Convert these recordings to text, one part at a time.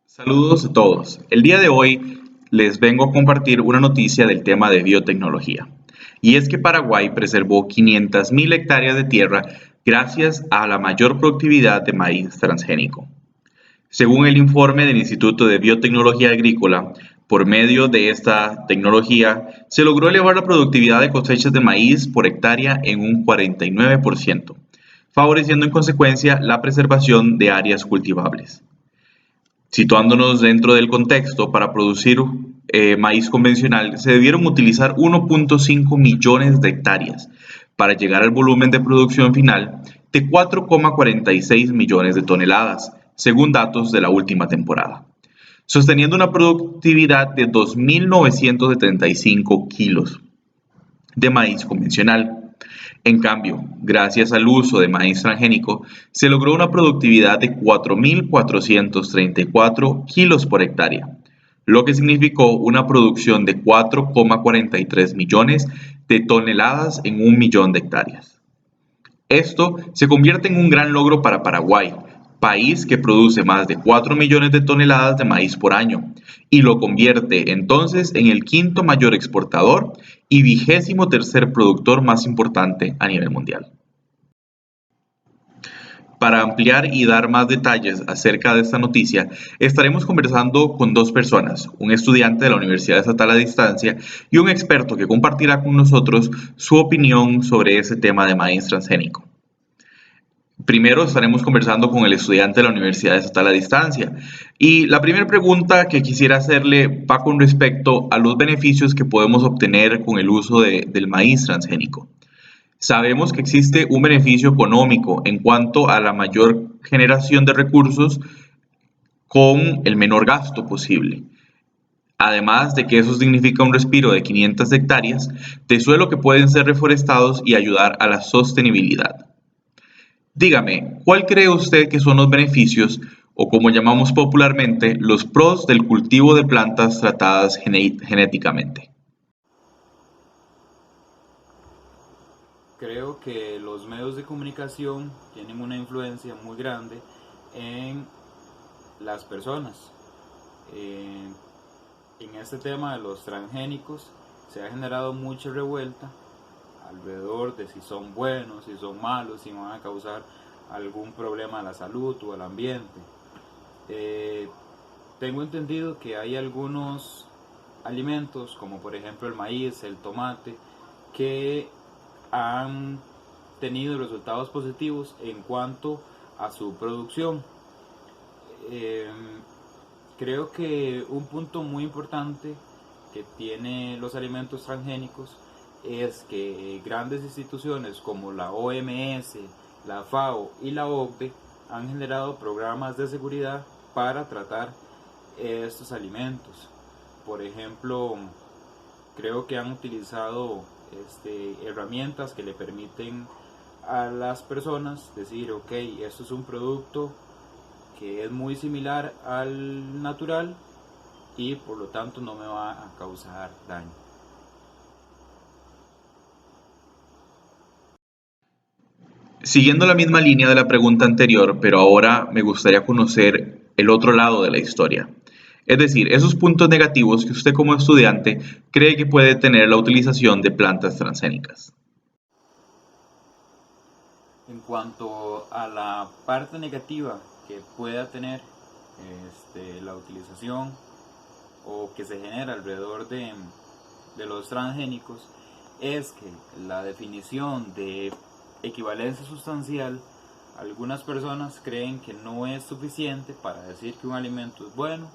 Saludos a todos. El día de hoy les vengo a compartir una noticia del tema de biotecnología. Y es que Paraguay preservó 500.000 hectáreas de tierra gracias a la mayor productividad de maíz transgénico. Según el informe del Instituto de Biotecnología Agrícola, por medio de esta tecnología se logró elevar la productividad de cosechas de maíz por hectárea en un 49%, favoreciendo en consecuencia la preservación de áreas cultivables. Situándonos dentro del contexto, para producir maíz convencional se debieron utilizar 1.5 millones de hectáreas para llegar al volumen de producción final de 4,46 millones de toneladas, según datos de la última temporada, sosteniendo una productividad de 2.975 kilos de maíz convencional. En cambio, gracias al uso de maíz transgénico, se logró una productividad de 4.434 kilos por hectárea, lo que significó una producción de 4,43 millones de toneladas en un millón de hectáreas. Esto se convierte en un gran logro para Paraguay, país que produce más de 4 millones de toneladas de maíz por año, y lo convierte entonces en el quinto mayor exportador y 23º productor más importante a nivel mundial. Para ampliar y dar más detalles acerca de esta noticia, estaremos conversando con dos personas, un estudiante de la Universidad Estatal a Distancia y un experto que compartirá con nosotros su opinión sobre ese tema de maíz transgénico. Primero estaremos conversando con el estudiante de la Universidad Estatal a Distancia. Y la primera pregunta que quisiera hacerle va con respecto a los beneficios que podemos obtener con el uso del maíz transgénico. Sabemos que existe un beneficio económico en cuanto a la mayor generación de recursos con el menor gasto posible. Además de que eso significa un respiro de 500 hectáreas de suelo que pueden ser reforestados y ayudar a la sostenibilidad. Dígame, ¿cuál cree usted que son los beneficios, o como llamamos popularmente, los pros del cultivo de plantas tratadas genéticamente? Creo que los medios de comunicación tienen una influencia muy grande en las personas. Eh, en este tema de los transgénicos se ha generado mucha revuelta alrededor de si son buenos, si son malos, si van a causar algún problema a la salud o al ambiente. Eh, Tengo entendido que hay algunos alimentos, como por ejemplo el maíz, el tomate, que han tenido resultados positivos en cuanto a su producción. Eh, Creo que un punto muy importante que tiene los alimentos transgénicos es que grandes instituciones como la OMS, la FAO y la OCDE han generado programas de seguridad para tratar estos alimentos. Por ejemplo, creo que han utilizado herramientas que le permiten a las personas decir, ok, esto es un producto que es muy similar al natural y por lo tanto no me va a causar daño. Siguiendo la misma línea de la pregunta anterior, pero ahora me gustaría conocer el otro lado de la historia. Es decir, esos puntos negativos que usted como estudiante cree que puede tener la utilización de plantas transgénicas. En cuanto a la parte negativa que pueda tener la utilización o que se genera alrededor de los transgénicos, es que la definición de equivalencia sustancial, algunas personas creen que no es suficiente para decir que un alimento es bueno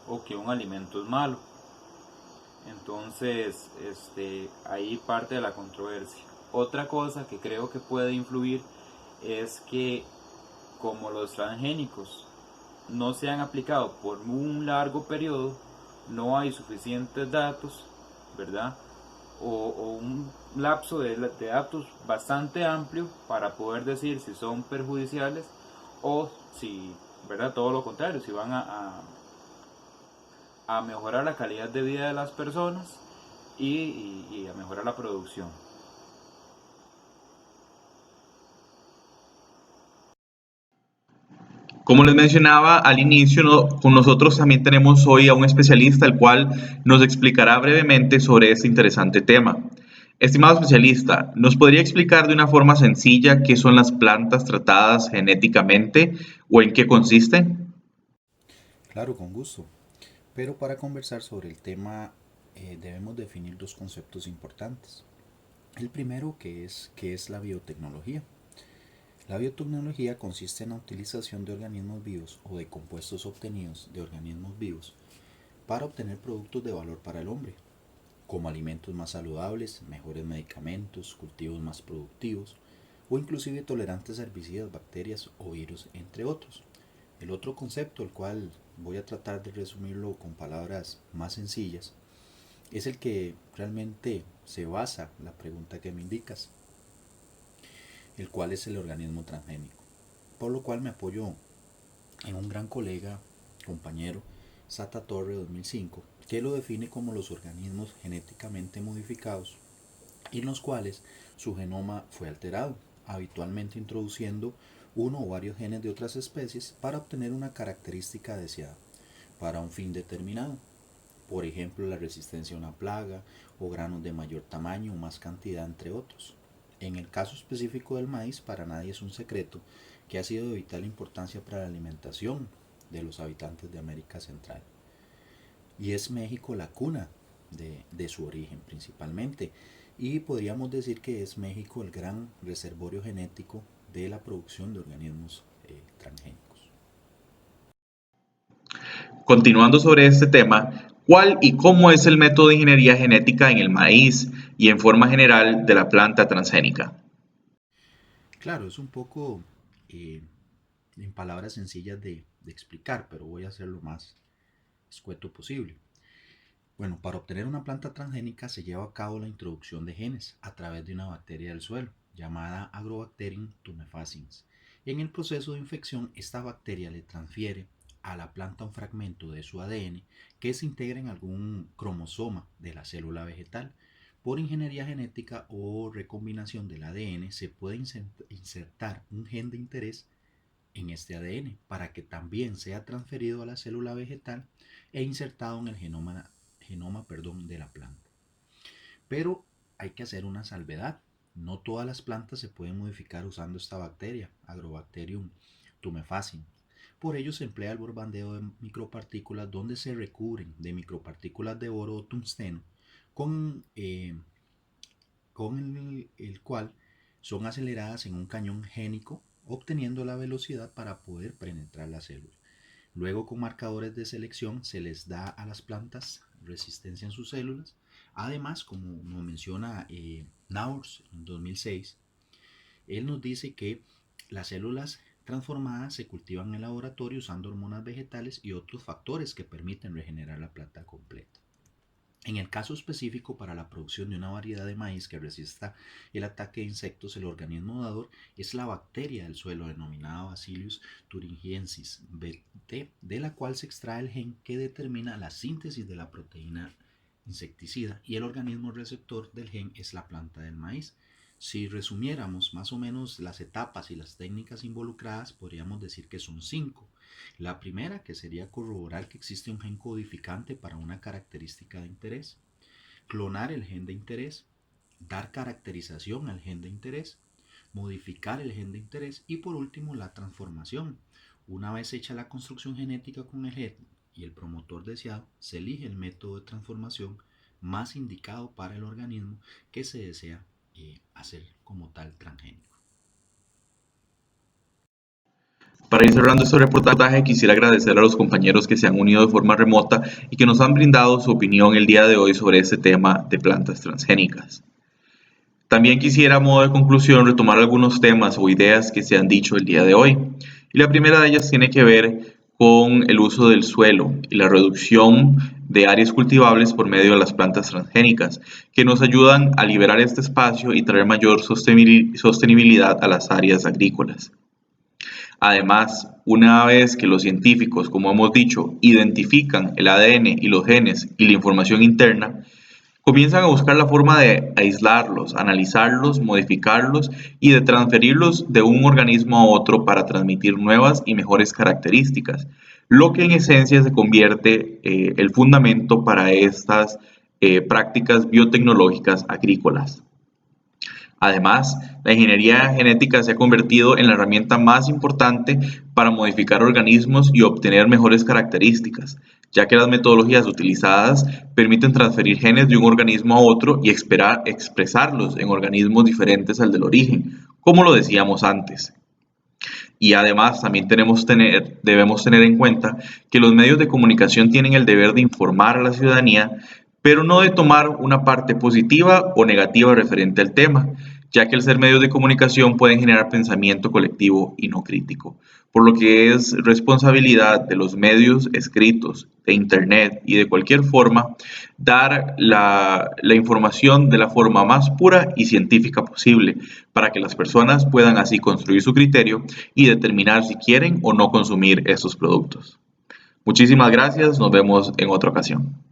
o que un alimento es malo. Entonces, ahí parte de la controversia. Otra cosa que creo que puede influir es que como los transgénicos no se han aplicado por un largo periodo, no hay suficientes datos, ¿verdad? O un lapso de datos bastante amplio para poder decir si son perjudiciales o si, ¿verdad? Todo lo contrario, si van a mejorar la calidad de vida de las personas y a mejorar la producción. Como les mencionaba al inicio, con nosotros también tenemos hoy a un especialista, el cual nos explicará brevemente sobre este interesante tema. Estimado especialista, ¿nos podría explicar de una forma sencilla qué son las plantas tratadas genéticamente o en qué consisten? Claro, con gusto. Pero para conversar sobre el tema debemos definir dos conceptos importantes. El primero que es la biotecnología. La biotecnología consiste en la utilización de organismos vivos o de compuestos obtenidos de organismos vivos para obtener productos de valor para el hombre, como alimentos más saludables, mejores medicamentos, cultivos más productivos o inclusive tolerantes a herbicidas, bacterias o virus, entre otros. El otro concepto, el cual voy a tratar de resumirlo con palabras más sencillas, es el que realmente se basa la pregunta que me indicas, el cual es el organismo transgénico. Por lo cual me apoyo en un gran colega, compañero, Sata Torre 2005, que lo define como los organismos genéticamente modificados en los cuales su genoma fue alterado, habitualmente introduciendo uno o varios genes de otras especies para obtener una característica deseada para un fin determinado. Por ejemplo, la resistencia a una plaga o granos de mayor tamaño o más cantidad, entre otros. En el caso específico del maíz, para nadie es un secreto que ha sido de vital importancia para la alimentación de los habitantes de América Central. Y es México la cuna de su origen principalmente. Y podríamos decir que es México el gran reservorio genético de la producción de organismos transgénicos. Continuando sobre este tema, ¿cuál y cómo es el método de ingeniería genética en el maíz y en forma general de la planta transgénica? Claro, es un poco eh, en palabras sencillas de explicar, pero voy a hacer lo más escueto posible. Bueno, para obtener una planta transgénica se lleva a cabo la introducción de genes a través de una bacteria del suelo, llamada Agrobacterium tumefaciens. En el proceso de infección, esta bacteria le transfiere a la planta un fragmento de su ADN que se integra en algún cromosoma de la célula vegetal. Por ingeniería genética o recombinación del ADN se puede insertar un gen de interés en este ADN para que también sea transferido a la célula vegetal e insertado en el genoma de la planta. Pero hay que hacer una salvedad. No todas las plantas se pueden modificar usando esta bacteria, Agrobacterium tumefaciens. Por ello se emplea el bombardeo de micropartículas donde se recubren de micropartículas de oro o tungsteno con, eh, con el cual son aceleradas en un cañón génico obteniendo la velocidad para poder penetrar la célula. Luego con marcadores de selección se les da a las plantas resistencia en sus células. Además, como nos menciona Naurs en 2006, él nos dice que las células transformadas se cultivan en el laboratorio usando hormonas vegetales y otros factores que permiten regenerar la planta completa. En el caso específico para la producción de una variedad de maíz que resista el ataque de insectos, el organismo dador es la bacteria del suelo denominada Bacillus thuringiensis BT, de la cual se extrae el gen que determina la síntesis de la proteína insecticida y el organismo receptor del gen es la planta del maíz. Si resumiéramos más o menos las etapas y las técnicas involucradas, podríamos decir que son 5. La primera, que sería corroborar que existe un gen codificante para una característica de interés, clonar el gen de interés, dar caracterización al gen de interés, modificar el gen de interés y por último la transformación. Una vez hecha la construcción genética con el gen y el promotor deseado, se elige el método de transformación más indicado para el organismo que se desea hacer como tal transgénico. Para ir cerrando este reportaje, quisiera agradecer a los compañeros que se han unido de forma remota y que nos han brindado su opinión el día de hoy sobre este tema de plantas transgénicas. También quisiera, a modo de conclusión, retomar algunos temas o ideas que se han dicho el día de hoy. Y la primera de ellas tiene que ver con el uso del suelo y la reducción de áreas cultivables por medio de las plantas transgénicas, que nos ayudan a liberar este espacio y traer mayor sostenibilidad a las áreas agrícolas. Además, una vez que los científicos, como hemos dicho, identifican el ADN y los genes y la información interna, Comienzan a buscar la forma de aislarlos, analizarlos, modificarlos y de transferirlos de un organismo a otro para transmitir nuevas y mejores características, lo que en esencia se convierte el fundamento para estas prácticas biotecnológicas agrícolas. Además, la ingeniería genética se ha convertido en la herramienta más importante para modificar organismos y obtener mejores características, ya que las metodologías utilizadas permiten transferir genes de un organismo a otro y expresarlos en organismos diferentes al del origen, como lo decíamos antes. Y además también debemos tener en cuenta que los medios de comunicación tienen el deber de informar a la ciudadanía, pero no de tomar una parte positiva o negativa referente al tema, ya que al ser medios de comunicación pueden generar pensamiento colectivo y no crítico, por lo que es responsabilidad de los medios escritos, de Internet y de cualquier forma, dar la información de la forma más pura y científica posible, para que las personas puedan así construir su criterio y determinar si quieren o no consumir estos productos. Muchísimas gracias, nos vemos en otra ocasión.